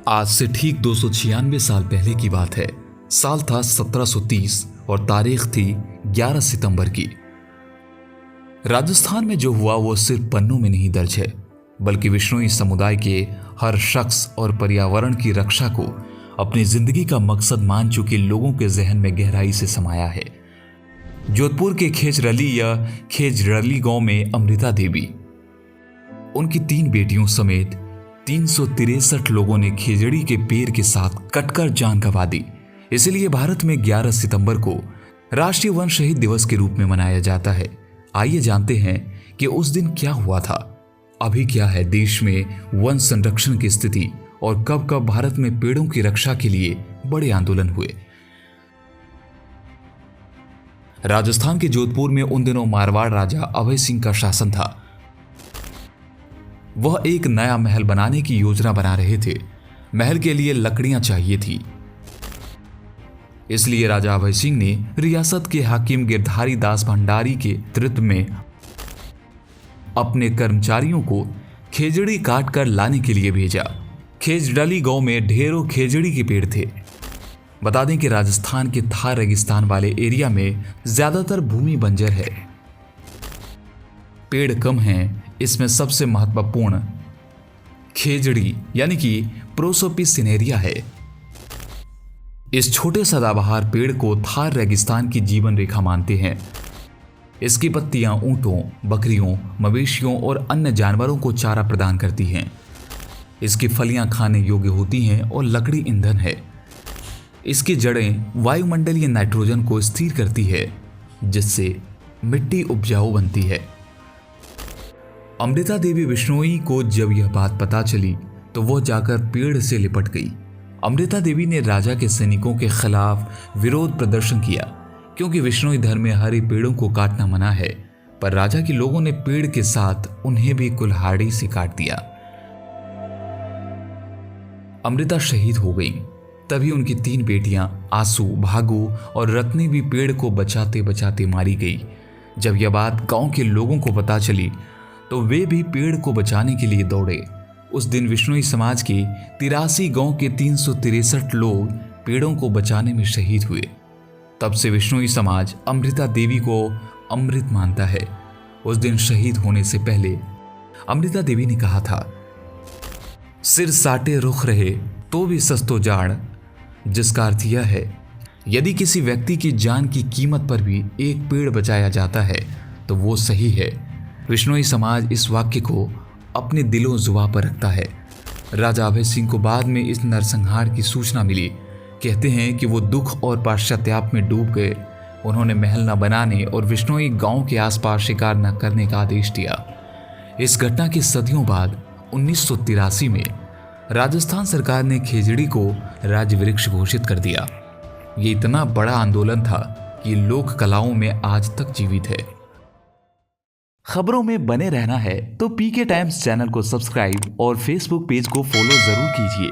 आज से ठीक 296 साल पहले की बात है। साल था 1730 और तारीख थी 11 सितंबर की। राजस्थान में जो हुआ वो सिर्फ पन्नों में नहीं दर्ज है, बल्कि विश्नोई समुदाय के हर शख्स और पर्यावरण की रक्षा को अपनी जिंदगी का मकसद मान चुके लोगों के जहन में गहराई से समाया है। जोधपुर के खेजरली या खेजरली गांव में अमृता देवी, उनकी 3 बेटियों समेत 363 लोगों ने खेजड़ी के पेड़ के साथ कटकर जान गंवा दी। इसलिए भारत में 11 सितंबर को राष्ट्रीय वन शहीद दिवस के रूप में मनाया जाता है। आइए जानते हैं कि उस दिन क्या हुआ था, अभी क्या है देश में वन संरक्षण की स्थिति और कब कब भारत में पेड़ों की रक्षा के लिए बड़े आंदोलन हुए। राजस्थान के जोधपुर में उन दिनों मारवाड़ राजा अभय सिंह का शासन था। वह एक नया महल बनाने की योजना बना रहे थे। महल के लिए लकड़ियां चाहिए थी, इसलिए राजा अभय सिंह ने रियासत के हाकिम गिरधारी दास भंडारी के नेतृत्व में अपने कर्मचारियों को खेजड़ी काट कर लाने के लिए भेजा। खेजड़ली गांव में ढेरों खेजड़ी के पेड़ थे। बता दें कि राजस्थान के थार रेगिस्तान वाले एरिया में ज्यादातर भूमि बंजर है, पेड़ कम हैं। इसमें सबसे महत्वपूर्ण खेजड़ी यानी कि प्रोसोपिस सिनेरिया है। इस छोटे सदाबहार पेड़ को थार रेगिस्तान की जीवन रेखा मानते हैं। इसकी पत्तियां ऊंटों, बकरियों, मवेशियों और अन्य जानवरों को चारा प्रदान करती हैं। इसकी फलियां खाने योग्य होती हैं और लकड़ी ईंधन है। इसकी जड़ें वायुमंडलीय नाइट्रोजन को स्थिर करती है, जिससे मिट्टी उपजाऊ बनती है। अमृता देवी बिश्नोई को जब यह बात पता चली तो वह जाकर पेड़ से लिपट गई। अमृता देवी ने राजा के सैनिकों के खिलाफ विरोध प्रदर्शन किया, क्योंकि बिश्नोई धर्म में हरे पेड़ों को काटना मना है। पर राजा के लोगों ने पेड़ के साथ उन्हें भी कुल्हाड़ी से काट दिया। अमृता शहीद हो गई। तभी उनकी 3 बेटियां आंसू, भागू और रत्नी भी पेड़ को बचाते बचाते मारी गई। जब यह बात गांव के लोगों को पता चली तो वे भी पेड़ को बचाने के लिए दौड़े। उस दिन विश्नोई समाज के 83 गांव के 363 लोग पेड़ों को बचाने में शहीद हुए। तब से विश्नोई समाज अमृता देवी को अमृत मानता है। उस दिन शहीद होने से पहले अमृता देवी ने कहा था, सिर साटे रुख रहे तो भी सस्तो जाड़, जिसका अर्थ यह है, यदि किसी व्यक्ति की जान की कीमत पर भी एक पेड़ बचाया जाता है तो वो सही है। विश्नोई समाज इस वाक्य को अपने दिलों जुबां पर रखता है। राजा अभय सिंह को बाद में इस नरसंहार की सूचना मिली। कहते हैं कि वो दुख और पश्चाताप में डूब गए। उन्होंने महल न बनाने और विश्नोई गांव के आसपास शिकार न करने का आदेश दिया। इस घटना के सदियों बाद 1983 में राजस्थान सरकार ने खेजड़ी को राज्य वृक्ष घोषित कर दिया। ये इतना बड़ा आंदोलन था कि लोक कलाओं में आज तक जीवित है। खबरों में बने रहना है तो पीके टाइम्स चैनल को सब्सक्राइब और फेसबुक पेज को फॉलो जरूर कीजिए।